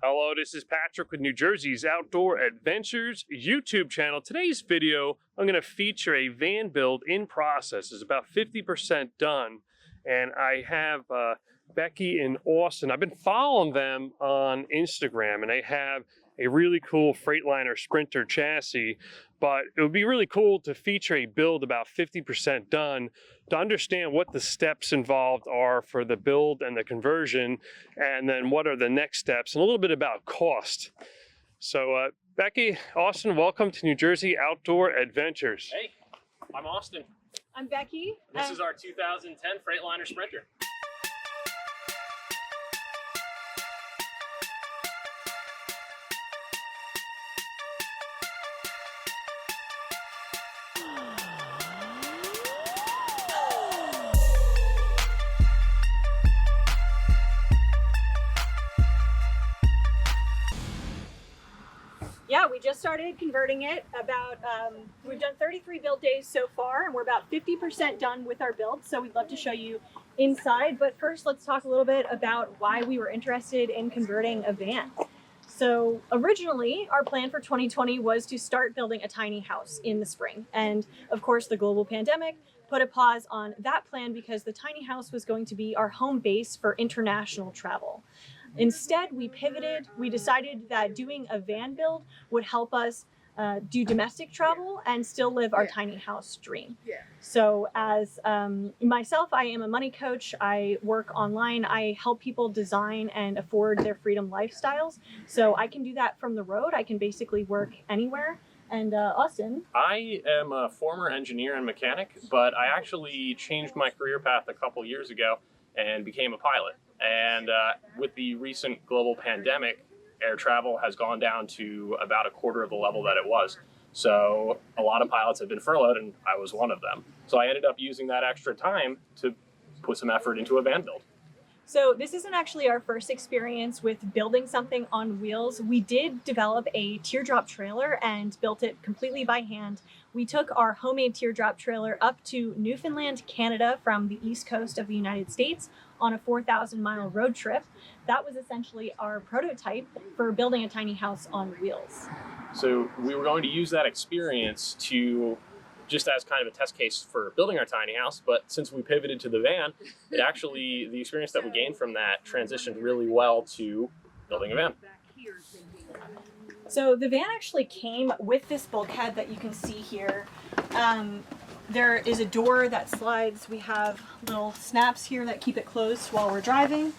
Hello, this is Patrick with New Jersey's Outdoor Adventures YouTube channel. Today's video, I'm going to feature a van build in process. It's about 50% done. And I have Becky and Austin. I've been following them on Instagram, and they have a really cool Freightliner Sprinter chassis. But it would be really cool to feature a build about 50% done to understand what the steps involved are for the build and the conversion, and then what are the next steps, and a little bit about cost. So Becky, Austin, welcome to New Jersey Outdoor Adventures. Hey, I'm Austin. I'm Becky. This is our 2010 Freightliner Sprinter. Yeah, we just started converting it. We've done 33 build days so far, and we're about 50% done with our build. So we'd love to show you inside. But first, let's talk a little bit about why we were interested in converting a van. So originally, our plan for 2020 was to start building a tiny house in the spring. And of course, the global pandemic put a pause on that plan because the tiny house was going to be our home base for international travel. Instead, we pivoted. We decided that doing a van build would help us do domestic travel and still live our tiny house dream. So as myself, I am a money coach. I work online. I help people design and afford their freedom lifestyles. So I can do that from the road. I can basically work anywhere. And Austin? I am a former engineer and mechanic, but I actually changed my career path a couple years ago and became a pilot. And with the recent global pandemic, air travel has gone down to about a quarter of the level that it was. So a lot of pilots have been furloughed, and I was one of them. So I ended up using that extra time to put some effort into a van build. So this isn't actually our first experience with building something on wheels. We did develop a teardrop trailer and built it completely by hand. We took our homemade teardrop trailer up to Newfoundland, Canada from the east coast of the United States on a 4,000-mile road trip. That was essentially our prototype for building a tiny house on wheels. So we were going to use that experience to just as kind of a test case for building our tiny house, but since we pivoted to the van, the experience that we gained from that transitioned really well to building a van. So the van actually came with this bulkhead that you can see here. There is a door that slides. We have little snaps here that keep it closed while we're driving,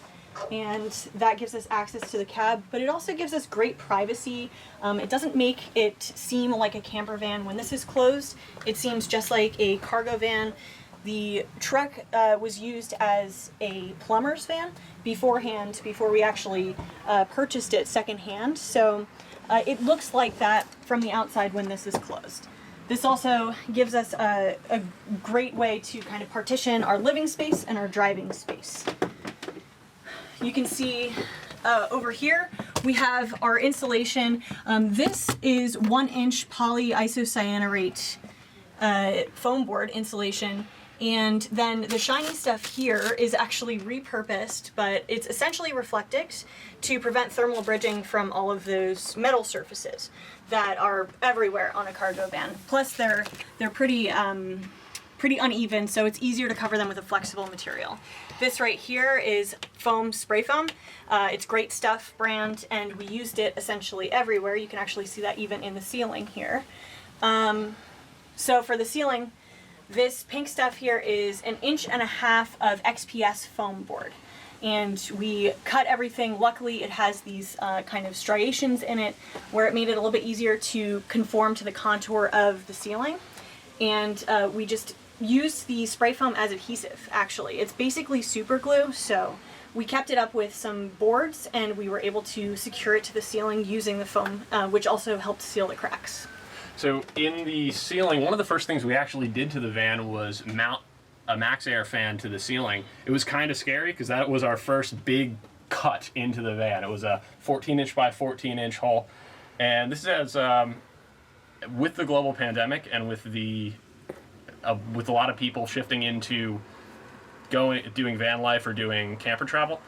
and that gives us access to the cab, but it also gives us great privacy. It doesn't make it seem like a camper van. When this is closed, it seems just like a cargo van. The truck was used as a plumber's van beforehand, before we actually purchased it secondhand. So it looks like that from the outside when this is closed. This also gives us a great way to kind of partition our living space and our driving space. You can see over here we have our insulation. This is 1-inch poly isocyanurate foam board insulation, and then the shiny stuff here is actually repurposed, but it's essentially reflectix to prevent thermal bridging from all of those metal surfaces that are everywhere on a cargo van. Plus they're pretty uneven, so it's easier to cover them with a flexible material. This right here is foam, spray foam. It's great stuff brand, and we used it essentially everywhere. You can actually see that even in the ceiling here. So for the ceiling, this pink stuff here is 1.5 inches of XPS foam board. And we cut everything. Luckily, it has these kind of striations in it where it made it a little bit easier to conform to the contour of the ceiling. And we just used the spray foam as adhesive, actually. It's basically super glue, so we kept it up with some boards, and we were able to secure it to the ceiling using the foam, which also helped seal the cracks. So in the ceiling, one of the first things we actually did to the van was mount a max air fan to the ceiling. It was kind of scary because that was our first big cut into the van. It was a 14-inch by 14-inch hole, and this is with the global pandemic and with a lot of people shifting into doing van life or doing camper travel,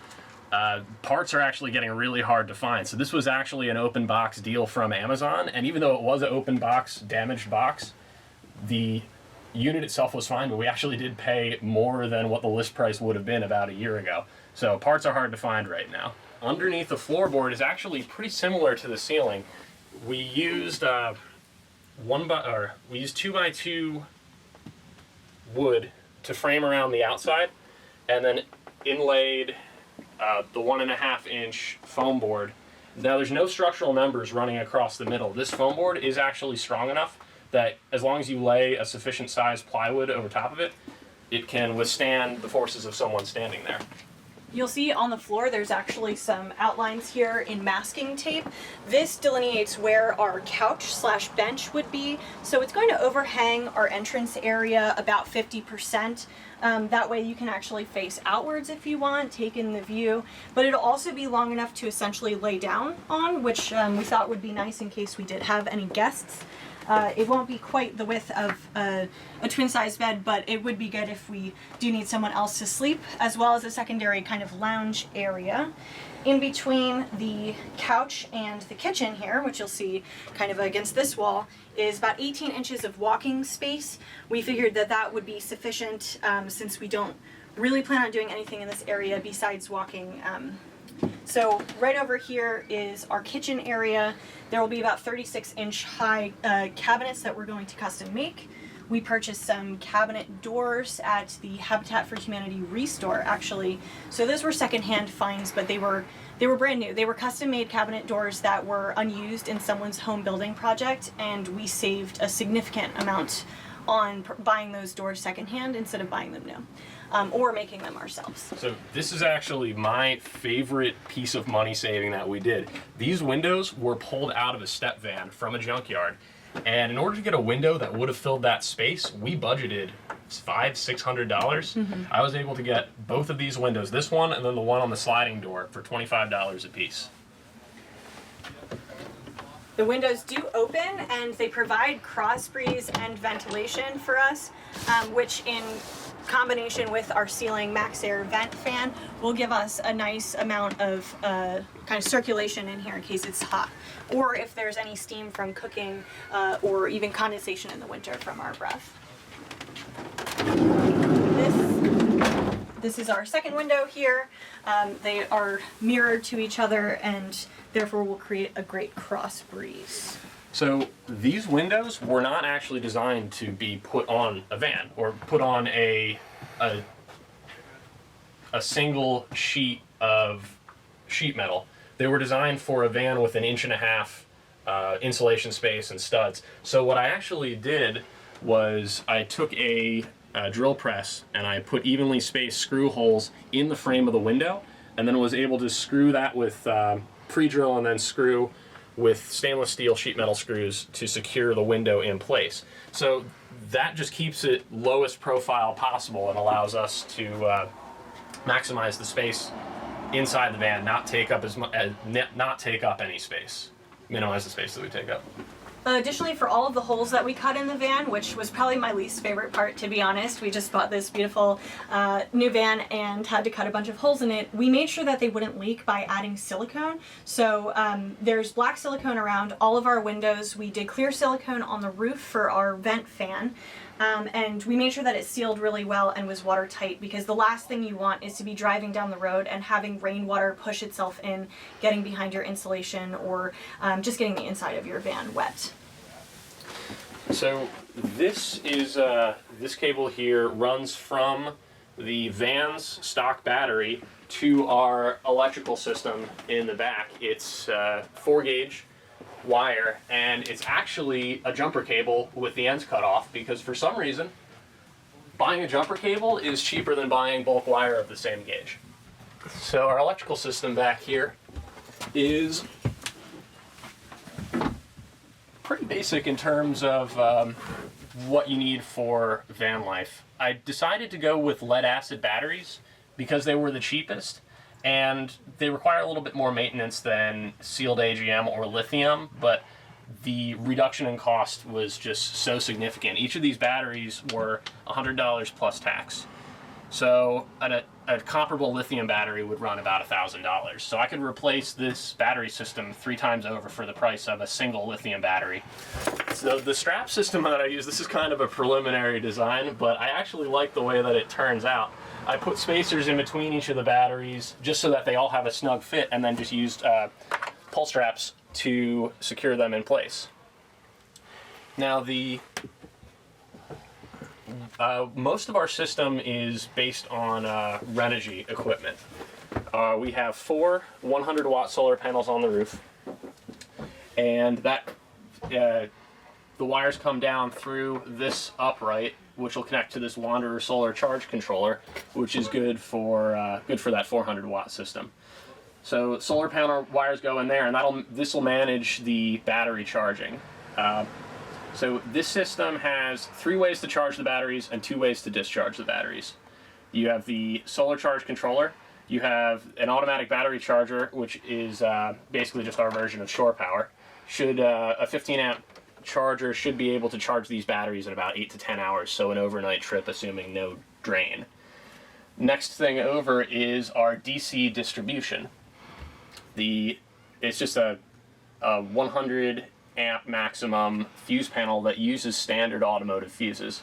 parts are actually getting really hard to find. So this was actually an open box deal from Amazon, and even though it was an open box, damaged box, the unit itself was fine, but we actually did pay more than what the list price would have been about a year ago. So parts are hard to find right now. Underneath the floorboard is actually pretty similar to the ceiling. We used 2x2 wood to frame around the outside, and then inlaid the 1.5-inch foam board. Now there's no structural members running across the middle. This foam board is actually strong enough that as long as you lay a sufficient size plywood over top of it, it can withstand the forces of someone standing there. You'll see on the floor there's actually some outlines here in masking tape. This delineates where our couch/bench would be. So it's going to overhang our entrance area about 50%. That way you can actually face outwards if you want, take in the view, but it'll also be long enough to essentially lay down on, which we thought would be nice in case we did have any guests. It won't be quite the width of a twin-size bed, but it would be good if we do need someone else to sleep, as well as a secondary kind of lounge area. In between the couch and the kitchen here, which you'll see kind of against this wall, is about 18 inches of walking space. We figured that that would be sufficient since we don't really plan on doing anything in this area besides walking. So right over here is our kitchen area. There will be about 36-inch high cabinets that we're going to custom make. We purchased some cabinet doors at the Habitat for Humanity Restore, actually. So those were secondhand finds, but they were brand new. They were custom-made cabinet doors that were unused in someone's home building project, and we saved a significant amount on buying those doors secondhand instead of buying them new. Or making them ourselves. So this is actually my favorite piece of money saving that we did. These windows were pulled out of a step van from a junkyard, and in order to get a window that would have filled that space, we budgeted $500–600. I was able to get both of these windows, this one and then the one on the sliding door, for $25 a piece. The windows do open and they provide cross breeze and ventilation for us, which in combination with our ceiling max air vent fan will give us a nice amount of kind of circulation in here in case it's hot, or if there's any steam from cooking or even condensation in the winter from our breath. This is our second window here. They are mirrored to each other and therefore will create a great cross breeze. So these windows were not actually designed to be put on a van or put on a single sheet of sheet metal. They were designed for a van with 1.5 inch insulation space and studs. So what I actually did was I took a drill press and I put evenly spaced screw holes in the frame of the window, and then was able to screw that with pre-drill and then screw with stainless steel sheet metal screws to secure the window in place. So that just keeps it lowest profile possible and allows us to maximize the space inside the van, not take up any space, minimize the space that we take up. Additionally, for all of the holes that we cut in the van, which was probably my least favorite part, to be honest, we just bought this beautiful new van and had to cut a bunch of holes in it. We made sure that they wouldn't leak by adding silicone. So there's black silicone around all of our windows. We did clear silicone on the roof for our vent fan. And we made sure that it sealed really well and was watertight, because the last thing you want is to be driving down the road and having rainwater push itself in, getting behind your insulation, or just getting the inside of your van wet. So this cable here runs from the van's stock battery to our electrical system in the back. It's 4-gauge wire, and it's actually a jumper cable with the ends cut off, because for some reason buying a jumper cable is cheaper than buying bulk wire of the same gauge. So our electrical system back here is pretty basic in terms of what you need for van life. I decided to go with lead acid batteries because they were the cheapest, and they require a little bit more maintenance than sealed AGM or lithium, but the reduction in cost was just so significant. Each of these batteries were $100 plus tax. So a comparable lithium battery would run about $1,000. So I could replace this battery system 3 times over for the price of a single lithium battery. So the strap system that I use, this is kind of a preliminary design, but I actually like the way that it turns out. I put spacers in between each of the batteries just so that they all have a snug fit, and then just used pull straps to secure them in place. Now most of our system is based on Renogy equipment. We have 4 100-watt solar panels on the roof, and that the wires come down through this upright, which will connect to this Wanderer solar charge controller, which is good for that 400-watt system. So solar panel wires go in there, and this will manage the battery charging. So this system has 3 ways to charge the batteries and 2 ways to discharge the batteries. You have the solar charge controller, you have an automatic battery charger, which is basically just our version of shore power. A 15-amp charger should be able to charge these batteries in about 8 to 10 hours, so an overnight trip assuming no drain. Next thing over is our DC distribution. It's just a 100 amp maximum fuse panel that uses standard automotive fuses.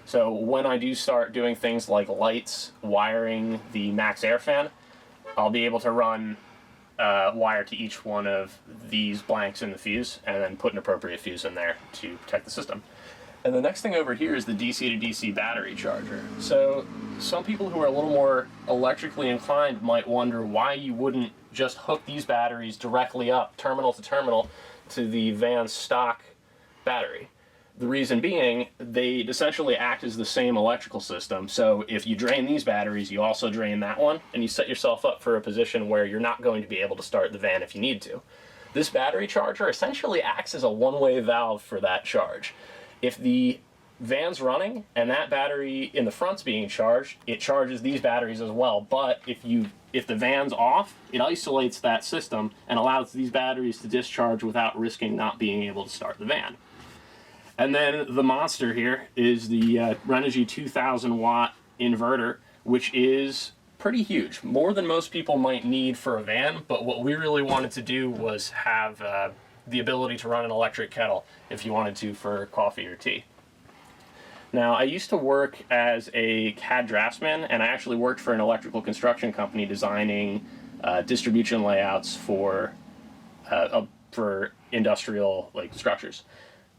So when I do start doing things like lights, wiring the max air fan, I'll be able to run wire to each one of these blanks in the fuse and then put an appropriate fuse in there to protect the system. And the next thing over here is the DC to DC battery charger. So some people who are a little more electrically inclined might wonder why you wouldn't just hook these batteries directly up, terminal to terminal, to the van's stock battery. The reason being, they essentially act as the same electrical system. So if you drain these batteries, you also drain that one, and you set yourself up for a position where you're not going to be able to start the van if you need to. This battery charger essentially acts as a one-way valve for that charge. If the van's running and that battery in the front's being charged, it charges these batteries as well. But if the van's off, it isolates that system and allows these batteries to discharge without risking not being able to start the van. And then the monster here is the Renogy 2000-watt inverter, which is pretty huge, more than most people might need for a van, but what we really wanted to do was have the ability to run an electric kettle if you wanted to for coffee or tea. Now, I used to work as a CAD draftsman, and I actually worked for an electrical construction company designing distribution layouts for industrial structures.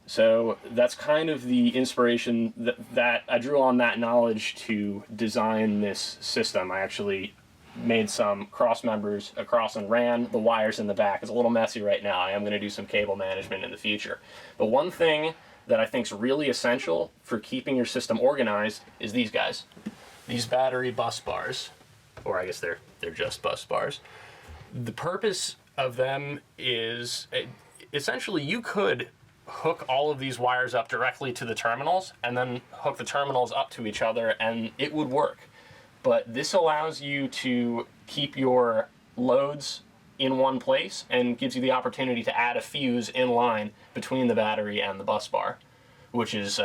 So that's kind of the inspiration that I drew on that knowledge to design this system. I actually made some cross members across and ran the wires in the back. It's a little messy right now. I am going to do some cable management in the future. But one thing that I think is really essential for keeping your system organized is these guys. These battery bus bars, or I guess they're just bus bars. The purpose of them is essentially you could hook all of these wires up directly to the terminals and then hook the terminals up to each other and it would work. But this allows you to keep your loads in one place and gives you the opportunity to add a fuse in line between the battery and the bus bar, which is,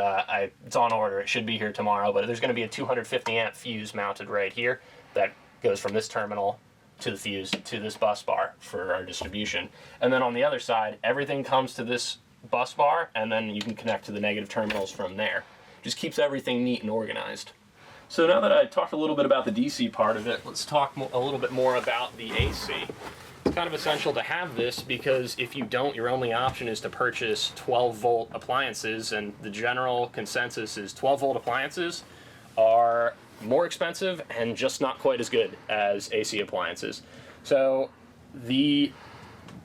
it's on order. It should be here tomorrow, but there's going to be a 250 amp fuse mounted right here that goes from this terminal to the fuse to this bus bar for our distribution. And then on the other side, everything comes to this bus bar and then you can connect to the negative terminals from there. Just keeps everything neat and organized. So now that I talked a little bit about the DC part of it, let's talk a little bit more about the AC. It's kind of essential to have this because if you don't, your only option is to purchase 12-volt appliances, and the general consensus is 12-volt appliances are more expensive and just not quite as good as AC appliances. So the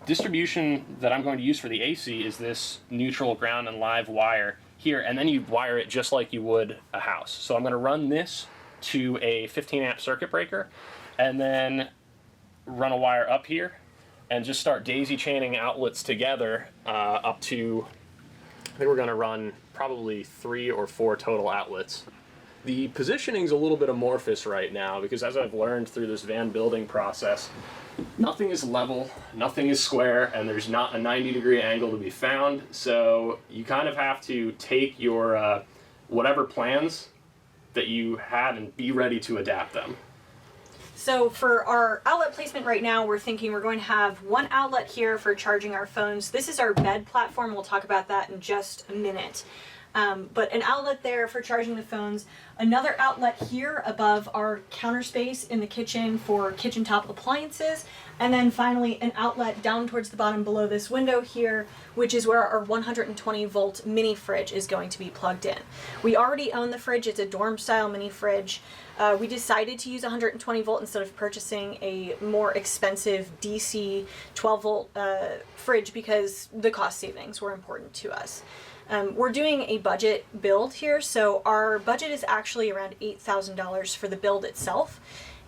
distribution that I'm going to use for the AC is this neutral ground and live wire here, and then you wire it just like you would a house. So I'm going to run this to a 15 amp circuit breaker and then run a wire up here and just start daisy chaining outlets together up to, I think we're going to run probably 3 or 4 total outlets. The positioning's a little bit amorphous right now because as I've learned through this van building process, nothing is level, nothing is square, and there's not a 90-degree angle to be found. So you kind of have to take your whatever plans that you had and be ready to adapt them. So for our outlet placement right now, we're thinking we're going to have one outlet here for charging our phones. This is our bed platform. We'll talk about that in just a minute. But an outlet there for charging the phones, another outlet here above our counter space in the kitchen for kitchen top appliances, and then finally an outlet down towards the bottom below this window here, which is where our 120 volt mini fridge is going to be plugged in. We already own the fridge. It's a dorm style mini fridge. We decided to use 120 volt instead of purchasing a more expensive DC 12 volt fridge because the cost savings were important to us. We're doing a budget build here, so our budget is actually around $8,000 for the build itself,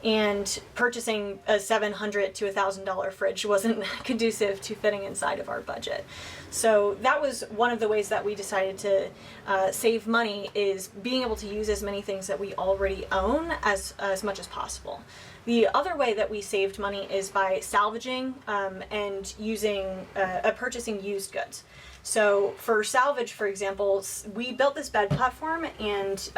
and purchasing a $700 to $1,000 fridge wasn't conducive to fitting inside of our budget. So that was one of the ways that we decided to save money, is being able to use as many things that we already own as much as possible. The other way that we saved money is by salvaging and using purchasing used goods. So for salvage, for example, we built this bed platform, and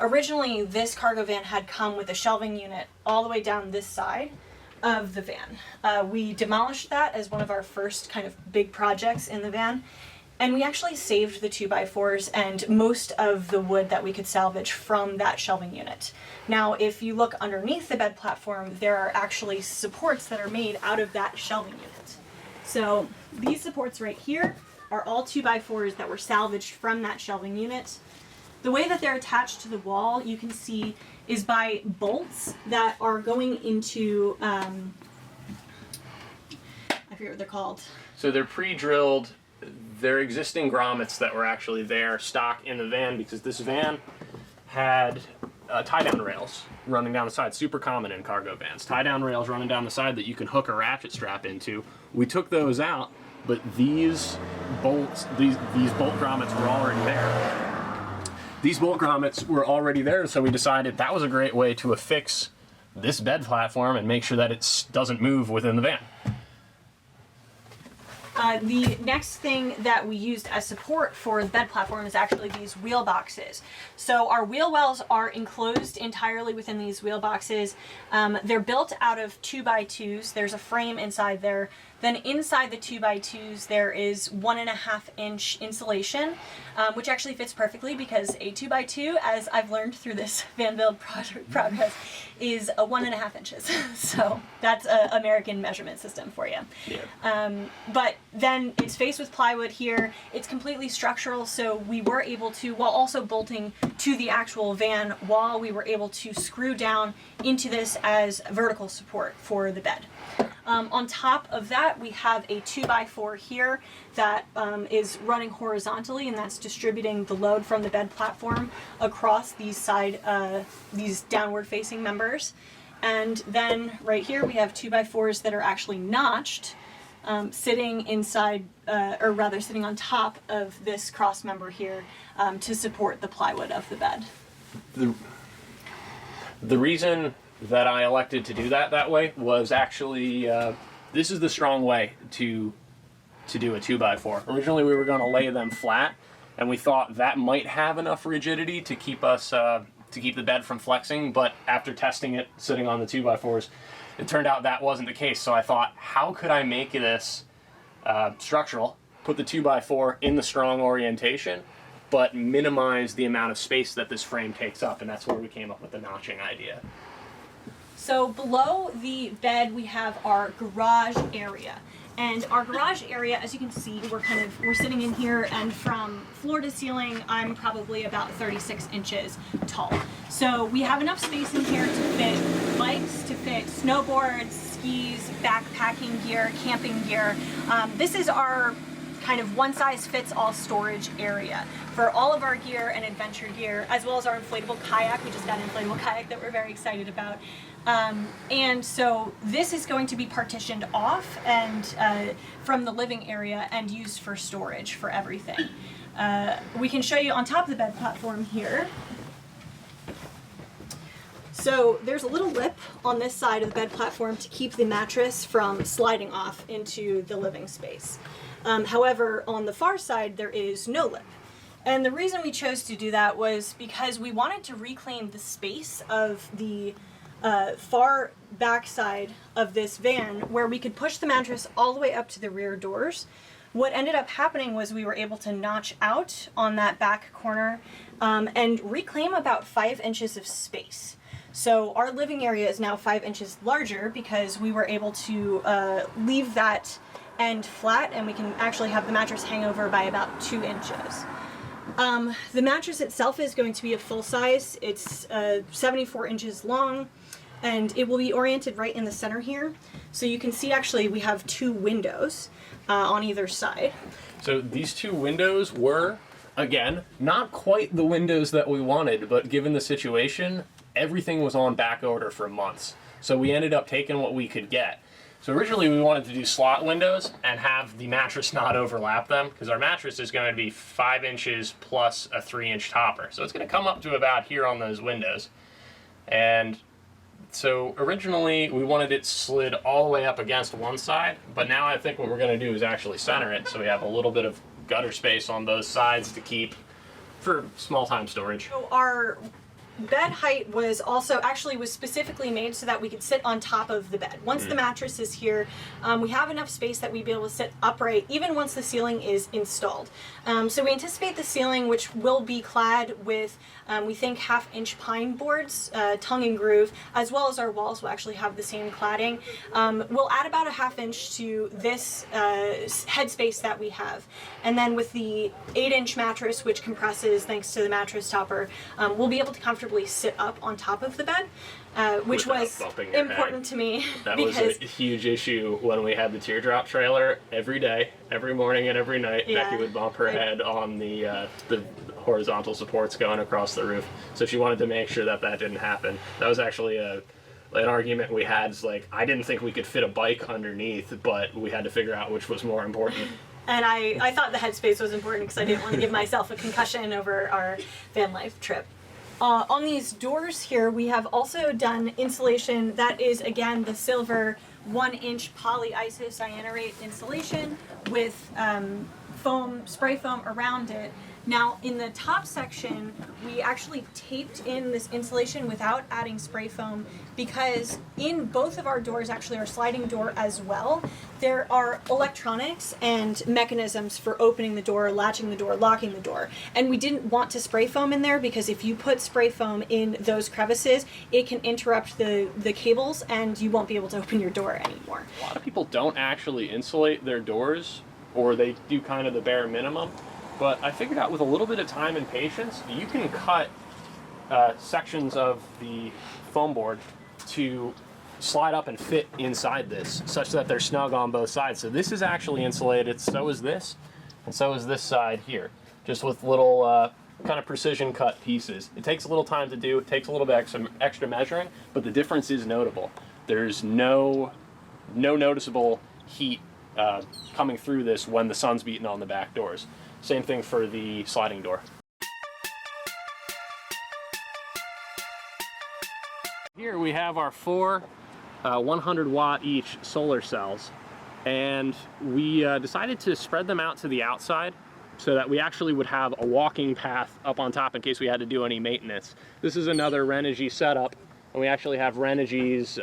originally this cargo van had come with a shelving unit all the way down this side of the van. We demolished that as one of our first kind of big projects in the van, and we actually saved the 2x4s and most of the wood that we could salvage from that shelving unit. Now, if you look underneath the bed platform, there are actually supports that are made out of that shelving unit. So these supports right here are all 2x4s that were salvaged from that shelving unit. The way that they're attached to the wall, you can see, is by bolts that are going into, I forget what they're called. So they're pre-drilled. They're existing grommets that were actually there, stock in the van, because this van had tie-down rails running down the side. Super common in cargo vans. Tie-down rails running down the side that you can hook a ratchet strap into. We took those out, but these bolts, these bolt grommets were already there. These bolt grommets were already there, so we decided that was a great way to affix this bed platform and make sure that it doesn't move within the van. The next thing that we used as support for the bed platform is actually these wheel boxes. So our wheel wells are enclosed entirely within these wheel boxes. They're built out of 2x2s. There's a frame inside there. Then inside the 2x2s, there is 1.5 inch insulation, which actually fits perfectly because a 2x2, as I've learned through this van build progress, is 1.5 inches. So that's an American measurement system for you. Yeah. But then it's faced with plywood here. It's completely structural, so we were able to, while also bolting to the actual van wall, we were able to screw down into this as vertical support for the bed. On top of that, we have a 2x4 here that is running horizontally, and that's distributing the load from the bed platform across these these downward facing members. And then right here we have 2x4s that are actually notched, sitting inside, or rather sitting on top of this cross member here to support the plywood of the bed. The reason that I elected to do that way was actually, this is the strong way to do a 2x4. Originally we were going to lay them flat, and we thought that might have enough rigidity to keep us, to keep the bed from flexing, but after testing it sitting on the 2x4s, it turned out that wasn't the case. So I thought, how could I make this structural, put the 2x4 in the strong orientation, but minimize the amount of space that this frame takes up, and that's where we came up with the notching idea. So below the bed we have our garage area. And our garage area, as you can see, we're sitting in here, and from floor to ceiling, I'm probably about 36 inches tall. So we have enough space in here to fit bikes, to fit snowboards, skis, backpacking gear, camping gear. This is our kind of one-size-fits-all storage area for all of our gear and adventure gear, as well as our inflatable kayak. We just got an inflatable kayak that we're very excited about. And so this is going to be partitioned off and from the living area and used for storage for everything. We can show you on top of the bed platform here. So there's a little lip on this side of the bed platform to keep the mattress from sliding off into the living space. However, on the far side, there is no lip. And the reason we chose to do that was because we wanted to reclaim the space of the far back side of this van where we could push the mattress all the way up to the rear doors. What ended up happening was we were able to notch out on that back corner and reclaim about 5 inches of space. So our living area is now 5 inches larger because we were able to leave that end flat, and we can actually have the mattress hang over by about 2 inches. The mattress itself is going to be a full size. It's 74 inches long, and it will be oriented right in the center here. So you can see actually we have 2 windows on either side. So these 2 windows were, again, not quite the windows that we wanted, but given the situation, everything was on back order for months. So we ended up taking what we could get. So originally we wanted to do slot windows and have the mattress not overlap them, because our mattress is going to be 5 inches plus a 3-inch topper. So it's going to come up to about here on those windows. And so originally we wanted it slid all the way up against one side, but now I think what we're going to do is actually center it so we have a little bit of gutter space on both sides to keep for small time storage. So our bed height was also was specifically made so that we could sit on top of the bed. Once the mattress is here, we have enough space that we'd be able to sit upright even once the ceiling is installed. So we anticipate the ceiling, which will be clad with we think 1/2-inch pine boards, tongue and groove, as well as our walls will actually have the same cladding. We'll add about a 1/2 inch to this headspace that we have. And then with the 8-inch mattress, which compresses thanks to the mattress topper, we'll be able to comfortably sit up on top of the bed, which was important to me. That was a huge issue when we had the teardrop trailer. Every day, every morning and every night, Becky would bump her head on the horizontal supports going across the roof. So she wanted to make sure that that didn't happen. That was actually an argument we had. It's like, I didn't think we could fit a bike underneath, but we had to figure out which was more important. And I thought the headspace was important because I didn't want to give myself a concussion over our Vanlife trip. On these doors here, we have also done insulation that is, again, the silver 1-inch poly isocyanurate insulation with spray foam around it. Now, in the top section, we actually taped in this insulation without adding spray foam because in both of our doors, actually our sliding door as well, there are electronics and mechanisms for opening the door, latching the door, locking the door. And we didn't want to spray foam in there because if you put spray foam in those crevices, it can interrupt the cables and you won't be able to open your door anymore. A lot of people don't actually insulate their doors, or they do kind of the bare minimum. But I figured out with a little bit of time and patience, you can cut sections of the foam board to slide up and fit inside this, such that they're snug on both sides. So this is actually insulated, so is this, and so is this side here, just with little kind of precision cut pieces. It takes a little time to do, it takes a little bit extra measuring, but the difference is notable. There's no noticeable heat coming through this when the sun's beating on the back doors. Same thing for the sliding door. Here we have our 4 100-watt each solar cells, and we decided to spread them out to the outside so that we actually would have a walking path up on top in case we had to do any maintenance. This is another Renogy setup, and we actually have Renogy's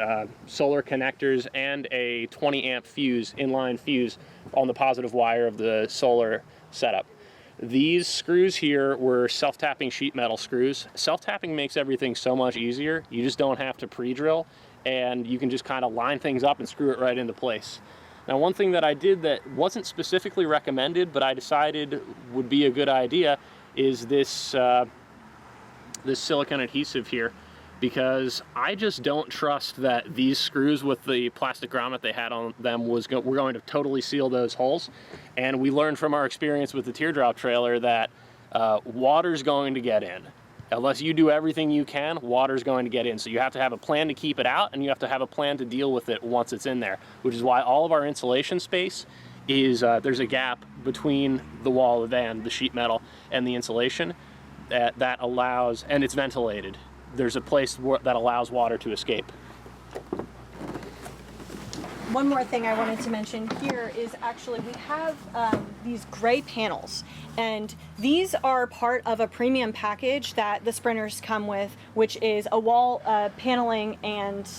solar connectors and a 20-amp fuse, inline fuse, on the positive wire of the solar setup. These screws here were self-tapping sheet metal screws. Self-tapping makes everything so much easier. You just don't have to pre-drill, and you can just kind of line things up and screw it right into place. Now, one thing that I did that wasn't specifically recommended, but I decided would be a good idea, is this this silicone adhesive here, because I just don't trust that these screws with the plastic grommet they had on them were going to totally seal those holes. And we learned from our experience with the teardrop trailer that water's going to get in. Unless you do everything you can, water's going to get in. So you have to have a plan to keep it out, and you have to have a plan to deal with it once it's in there, which is why all of our insulation space is, there's a gap between the wall of the van, the sheet metal, and the insulation that allows, and it's ventilated. There's a place that allows water to escape. one more thing I wanted to mention here is actually we have these gray panels, and these are part of a premium package that the Sprinters come with, which is a wall paneling and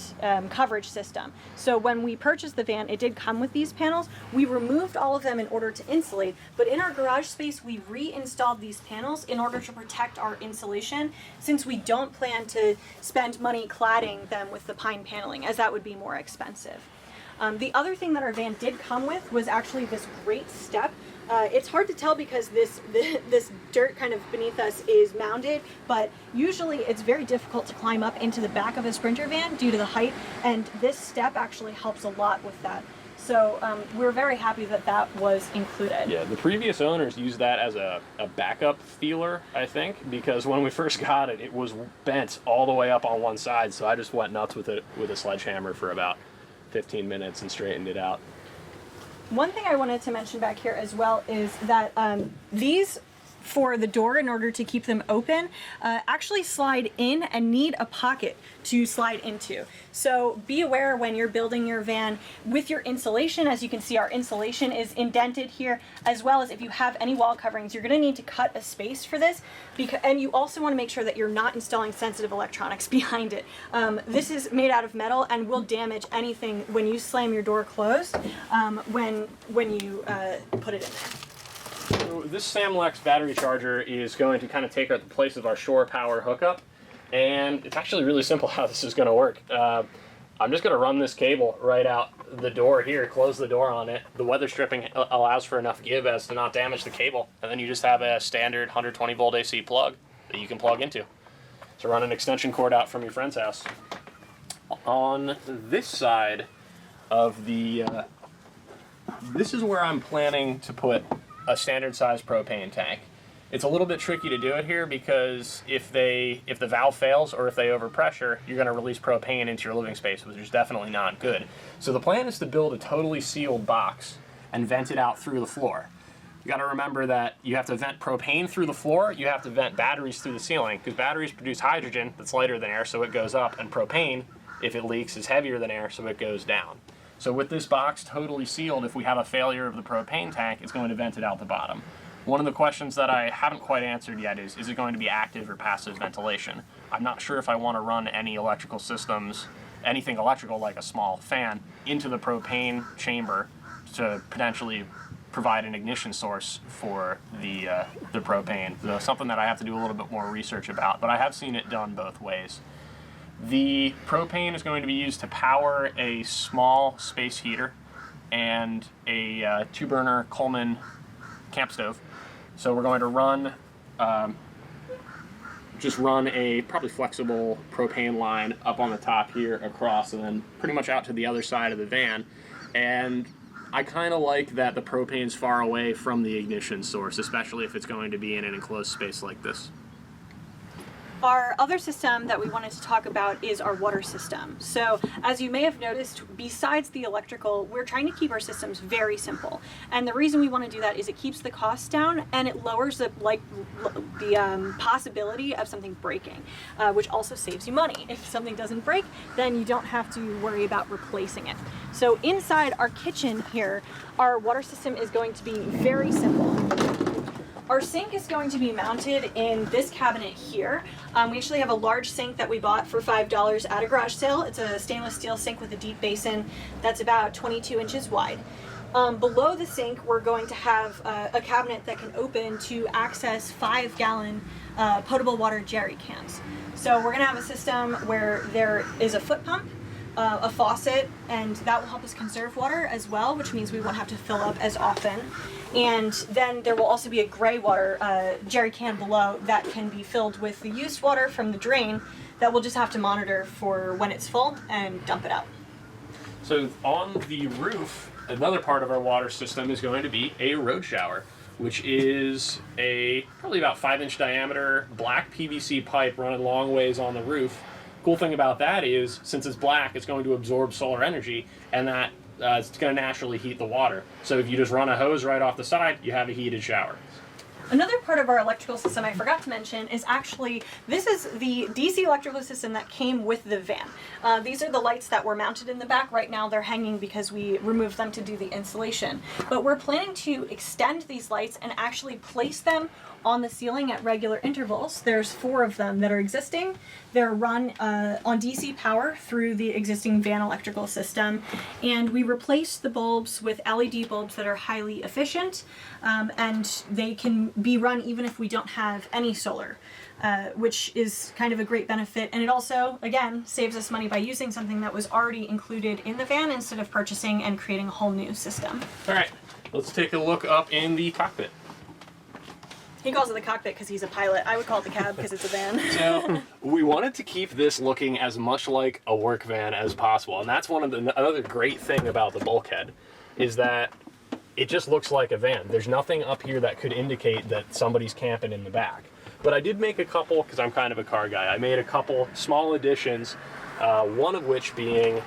coverage system. So when we purchased the van, it did come with these panels. We removed all of them in order to insulate, but in our garage space, we reinstalled these panels in order to protect our insulation, since we don't plan to spend money cladding them with the pine paneling, as that would be more expensive. The other thing that our van did come with was actually this great step. It's hard to tell because this dirt kind of beneath us is mounded, but usually it's very difficult to climb up into the back of a Sprinter van due to the height, and this step actually helps a lot with that. So we're very happy that that was included. Yeah, the previous owners used that as a backup feeler, I think, because when we first got it, it was bent all the way up on one side, so I just went nuts with it with a sledgehammer for about 15 minutes and straightened it out. One thing I wanted to mention back here as well is that these, for the door in order to keep them open, actually slide in and need a pocket to slide into. So be aware when you're building your van with your insulation. As you can see, our insulation is indented here, as well as if you have any wall coverings, you're going to need to cut a space for this, and you also want to make sure that you're not installing sensitive electronics behind it. This is made out of metal and will damage anything when you slam your door closed when you put it in there. So this Samlex battery charger is going to kind of take the place of our shore power hookup, and it's actually really simple how this is going to work. I'm just going to run this cable right out the door here, close the door on it. The weather stripping allows for enough give as to not damage the cable, and then you just have a standard 120 volt AC plug that you can plug into. So run an extension cord out from your friend's house. On this side of the, this is where I'm planning to put a standard size propane tank. It's a little bit tricky to do it here because if the valve fails or if they overpressure, you're going to release propane into your living space, which is definitely not good. So the plan is to build a totally sealed box and vent it out through the floor. You got to remember that you have to vent propane through the floor, you have to vent batteries through the ceiling, because batteries produce hydrogen that's lighter than air, so it goes up, and propane, if it leaks, is heavier than air, so it goes down. So with this box totally sealed, if we have a failure of the propane tank, it's going to vent it out the bottom. One of the questions that I haven't quite answered yet is it going to be active or passive ventilation? I'm not sure if I want to run any electrical systems, anything electrical like a small fan, into the propane chamber to potentially provide an ignition source for the propane. So something that I have to do a little bit more research about, but I have seen it done both ways. The propane is going to be used to power a small space heater and a two-burner Coleman camp stove. So we're going to run, just run a probably flexible propane line up on the top here across and then pretty much out to the other side of the van. And I kind of like that the propane's far away from the ignition source, especially if it's going to be in an enclosed space like this. Our other system that we wanted to talk about is our water system. So as you may have noticed, besides the electrical, we're trying to keep our systems very simple. And the reason we want to do that is it keeps the costs down and it lowers the possibility of something breaking, which also saves you money. If something doesn't break, then you don't have to worry about replacing it. So inside our kitchen here, our water system is going to be very simple. Our sink is going to be mounted in this cabinet here. We actually have a large sink that we bought for $5 at a garage sale. It's a stainless steel sink with a deep basin that's about 22 inches wide. Below the sink, we're going to have a cabinet that can open to access 5-gallon potable water jerry cans. So we're going to have a system where there is a foot pump, a faucet, and that will help us conserve water as well, which means we won't have to fill up as often. And then there will also be a gray water jerry can below that can be filled with the used water from the drain that we'll just have to monitor for when it's full and dump it out. So on the roof, another part of our water system is going to be a road shower, which is a probably about 5-inch diameter black PVC pipe running long ways on the roof. Cool thing about that is, since it's black, it's going to absorb solar energy, and that it's going to naturally heat the water. So if you just run a hose right off the side, you have a heated shower. Another part of our electrical system I forgot to mention is actually, this is the DC electrical system that came with the van. These are the lights that were mounted in the back. Right now they're hanging because we removed them to do the installation. But we're planning to extend these lights and actually place them on the ceiling at regular intervals. There's 4 of them that are existing. They're run on DC power through the existing van electrical system. And we replaced the bulbs with LED bulbs that are highly efficient, and they can be run even if we don't have any solar, which is kind of a great benefit. And it also, again, saves us money by using something that was already included in the van instead of purchasing and creating a whole new system. All right, let's take a look up in the cockpit. He calls it the cockpit because he's a pilot. I would call it the cab because it's a van. So we wanted to keep this looking as much like a work van as possible, and that's another great thing about the bulkhead is that it just looks like a van. There's nothing up here that could indicate that somebody's camping in the back. But I did make a couple, because I'm kind of a car guy, I made a couple small additions, one of which being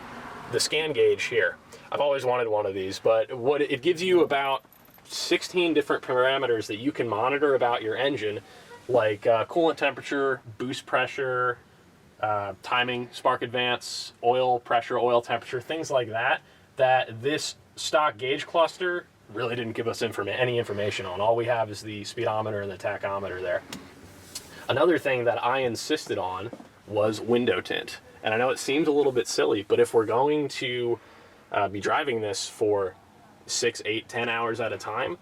the scan gauge here. I've always wanted one of these, but what it gives you about 16 different parameters that you can monitor about your engine, like coolant temperature, boost pressure, timing, spark advance, oil pressure, oil temperature, things like that, that this stock gauge cluster really didn't give us any information on. All we have is the speedometer and the tachometer there. Another thing that I insisted on was window tint. And I know it seems a little bit silly, but if we're going to be driving this for 6, 8, 10 hours at a time,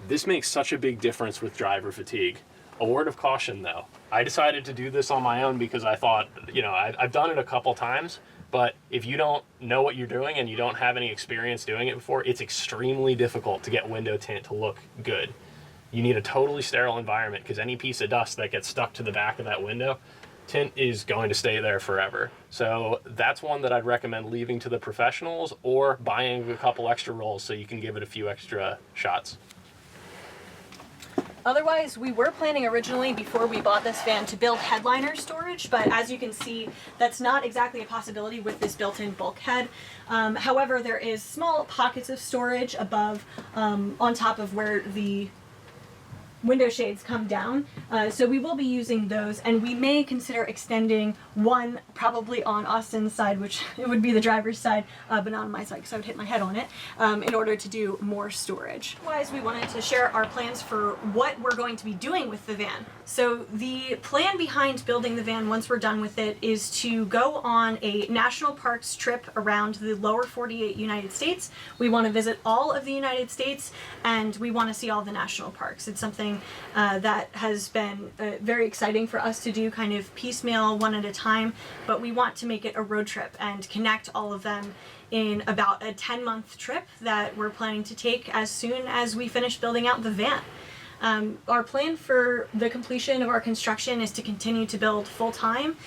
this makes such a big difference with driver fatigue. A word of caution though, I decided to do this on my own because I thought, you know, I've done it a couple times, but if you don't know what you're doing and you don't have any experience doing it before, it's extremely difficult to get window tint to look good. You need a totally sterile environment because any piece of dust that gets stuck to the back of that window, tint is going to stay there forever. So that's one that I'd recommend leaving to the professionals or buying a couple extra rolls so you can give it a few extra shots. Otherwise, we were planning originally before we bought this van to build headliner storage, but as you can see, that's not exactly a possibility with this built-in bulkhead. However, there is small pockets of storage above, on top of where the window shades come down, so we will be using those, and we may consider extending one probably on Austin's side, which it would be the driver's side, but not on my side because I would hit my head on it, in order to do more storage. Otherwise, we wanted to share our plans for what we're going to be doing with the van. So the plan behind building the van once we're done with it is to go on a national parks trip around the lower 48 United States. We want to visit all of the United States, and we want to see all the national parks. It's something that has been very exciting for us to do, kind of piecemeal, one at a time, but we want to make it a road trip and connect all of them in about a 10-month trip that we're planning to take as soon as we finish building out the van. Our plan for the completion of our construction is to continue to build full-time.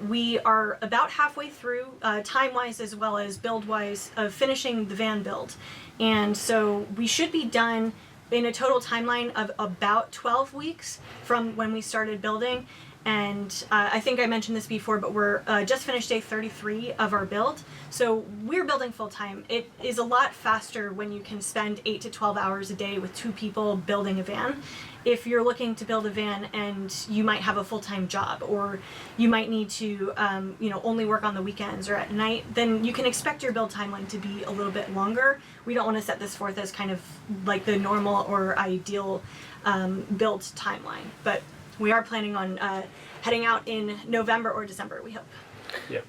We are about halfway through, time-wise as well as build-wise, of finishing the van build. And so we should be done in a total timeline of about 12 weeks from when we started building. And I think I mentioned this before, but we're just finished day 33 of our build. So we're building full time. It is a lot faster when you can spend 8 to 12 hours a day with 2 people building a van. If you're looking to build a van and you might have a full-time job, or you might need to only work on the weekends or at night, then you can expect your build timeline to be a little bit longer. We don't want to set this forth as kind of like the normal or ideal build timeline, but we are planning on heading out in November or December, we hope. Yeah.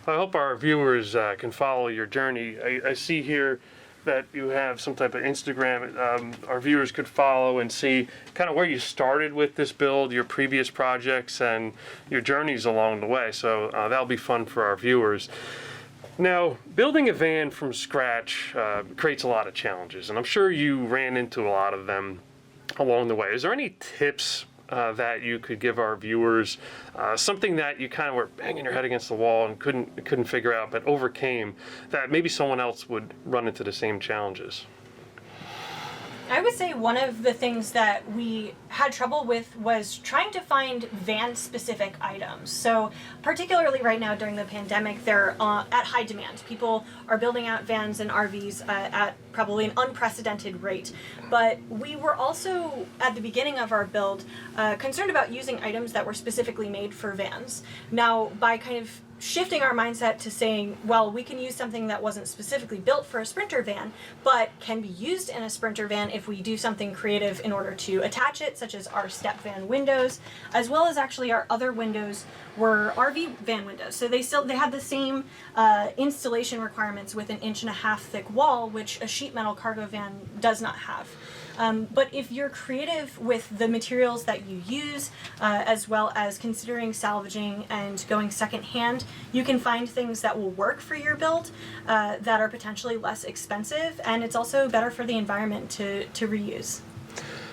I hope our viewers can follow your journey. I see here that you have some type of Instagram our viewers could follow and see kind of where you started with this build, your previous projects, and your journeys along the way. So that'll be fun for our viewers. Now, building a van from scratch creates a lot of challenges, and I'm sure you ran into a lot of them along the way. Is there any tips that you could give our viewers, something that you kind of were banging your head against the wall and couldn't figure out, but overcame, that maybe someone else would run into the same challenges? I would say one of the things that we had trouble with was trying to find van-specific items. So particularly right now during the pandemic, they're at high demand. People are building out vans and RVs at probably an unprecedented rate. But we were also, at the beginning of our build, concerned about using items that were specifically made for vans. Now, by kind of shifting our mindset to saying, well, we can use something that wasn't specifically built for a Sprinter van, but can be used in a Sprinter van if we do something creative in order to attach it, such as our step van windows, as well as actually our other windows were RV van windows. So they had the same installation requirements with an 1.5 inch thick wall, which a sheet metal cargo van does not have. But if you're creative with the materials that you use, as well as considering salvaging and going secondhand, you can find things that will work for your build that are potentially less expensive, and it's also better for the environment to reuse.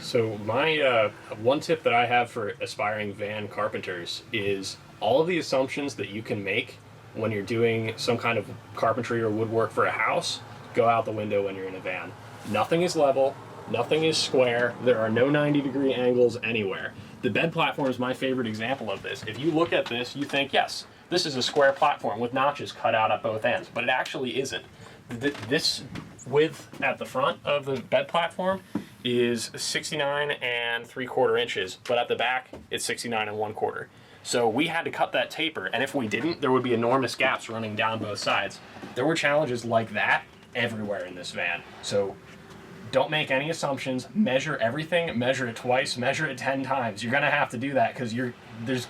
So my one tip that I have for aspiring van carpenters is all of the assumptions that you can make when you're doing some kind of carpentry or woodwork for a house go out the window when you're in a van. Nothing is level. Nothing is square. There are no 90-degree angles anywhere. The bed platform is my favorite example of this. If you look at this, you think, yes, this is a square platform with notches cut out at both ends, but it actually isn't. This width at the front of the bed platform is 69.75 inches, but at the back, it's 69.25. So we had to cut that taper, and if we didn't, there would be enormous gaps running down both sides. There were challenges like that everywhere in this van. So don't make any assumptions. Measure everything. Measure it twice. Measure it 10 times. You're going to have to do that because there's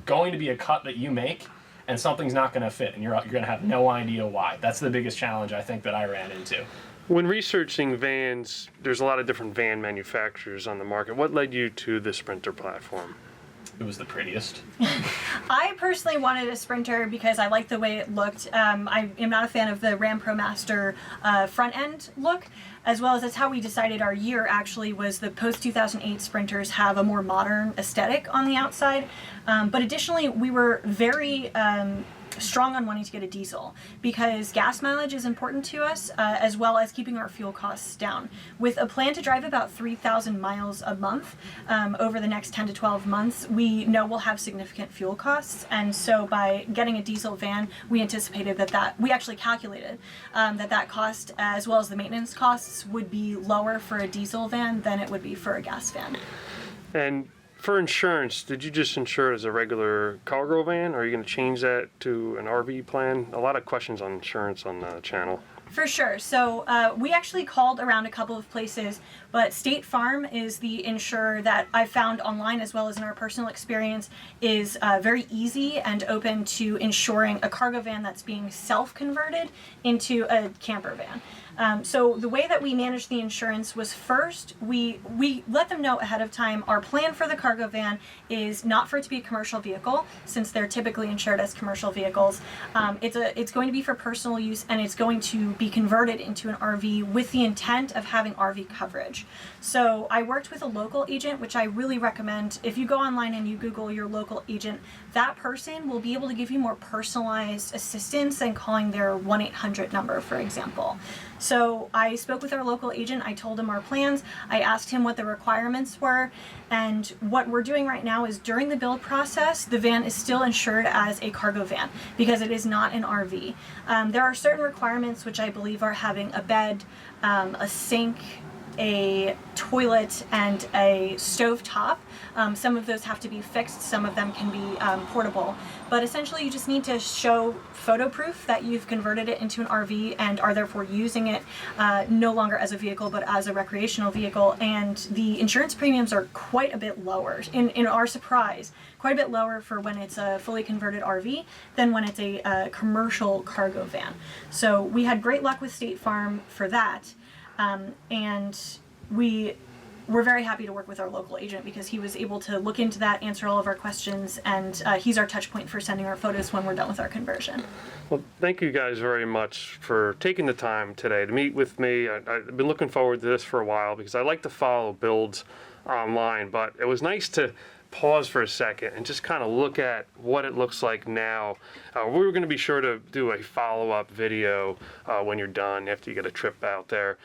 going to be a cut that you make and something's not going to fit, and you're going to have no idea why. That's the biggest challenge I think that I ran into. When researching vans, there's a lot of different van manufacturers on the market. What led you to the Sprinter platform? It was the prettiest. I personally wanted a Sprinter because I liked the way it looked. I am not a fan of the Ram ProMaster front end look, as well as that's how we decided our year actually was the post-2008 Sprinters have a more modern aesthetic on the outside. But additionally, we were very strong on wanting to get a diesel because gas mileage is important to us, as well as keeping our fuel costs down. With a plan to drive about 3,000 miles a month over the next 10 to 12 months, we know we'll have significant fuel costs, and so by getting a diesel van, we anticipated that we actually calculated that cost, as well as the maintenance costs, would be lower for a diesel van than it would be for a gas van. And for insurance, did you just insure it as a regular cargo van, or are you going to change that to an RV plan? A lot of questions on insurance on the channel. For sure. So we actually called around a couple of places, but State Farm is the insurer that I found online, as well as in our personal experience, is very easy and open to insuring a cargo van that's being self-converted into a camper van. So the way that we managed the insurance was first, we let them know ahead of time our plan for the cargo van is not for it to be a commercial vehicle, since they're typically insured as commercial vehicles. It's going to be for personal use, and it's going to be converted into an RV with the intent of having RV coverage. So I worked with a local agent, which I really recommend. If you go online and you Google your local agent, that person will be able to give you more personalized assistance than calling their 1-800 number, for example. So I spoke with our local agent, I told him our plans, I asked him what the requirements were, and what we're doing right now is during the build process, the van is still insured as a cargo van because it is not an RV. There are certain requirements which I believe are having a bed, a sink, a toilet, and a stove top. Some of those have to be fixed, some of them can be portable. But essentially you just need to show photo proof that you've converted it into an RV and are therefore using it no longer as a vehicle but as a recreational vehicle. And the insurance premiums are quite a bit lower, in our surprise, quite a bit lower for when it's a fully converted RV than when it's a commercial cargo van. So we had great luck with State Farm for that. And we're very happy to work with our local agent because he was able to look into that, answer all of our questions, and he's our touch point for sending our photos when we're done with our conversion. Well, thank you guys very much for taking the time today to meet with me. I've been looking forward to this for a while because I like to follow builds online, but it was nice to pause for a second and just kind of look at what it looks like now. We're going to be sure to do a follow-up video when you're done, after you get a trip out there.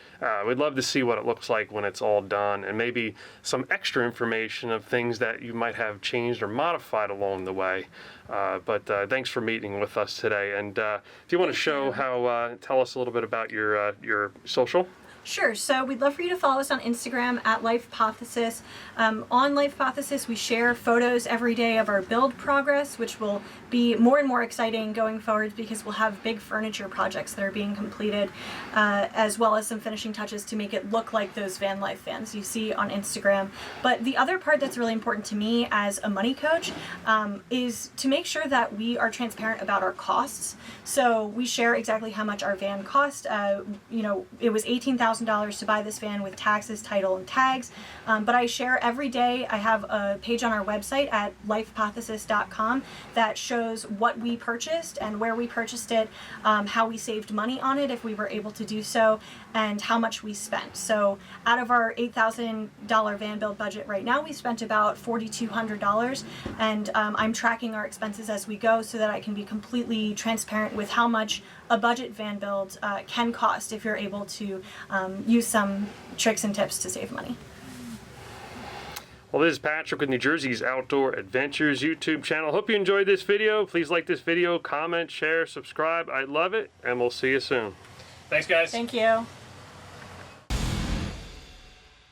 We'd love to see what it looks like when it's all done, and maybe some extra information of things that you might have changed or modified along the way. But thanks for meeting with us today. And if you want to show how, tell us a little bit about your social. Sure. So we'd love for you to follow us on Instagram at Lifepothesis. On Lifepothesis, we share photos every day of our build progress, which will be more and more exciting going forward because we'll have big furniture projects that are being completed, as well as some finishing touches to make it look like those Vanlife vans you see on Instagram. But the other part that's really important to me as a money coach is to make sure that we are transparent about our costs. So we share exactly how much our van cost. It was $18,000 to buy this van with taxes, title, and tags. But I share every day. I have a page on our website at lifepothesis.com that shows what we purchased and where we purchased it, how we saved money on it if we were able to do so, and how much we spent. So out of our $8,000 van build budget right now, we spent about $4,200, and I'm tracking our expenses as we go so that I can be completely transparent with how much a budget van build can cost if you're able to use some tricks and tips to save money. Well, this is Patrick with New Jersey's Outdoor Adventures YouTube channel. Hope you enjoyed this video. Please like this video, comment, share, subscribe. I love it, and we'll see you soon. Thanks, guys. Thank you.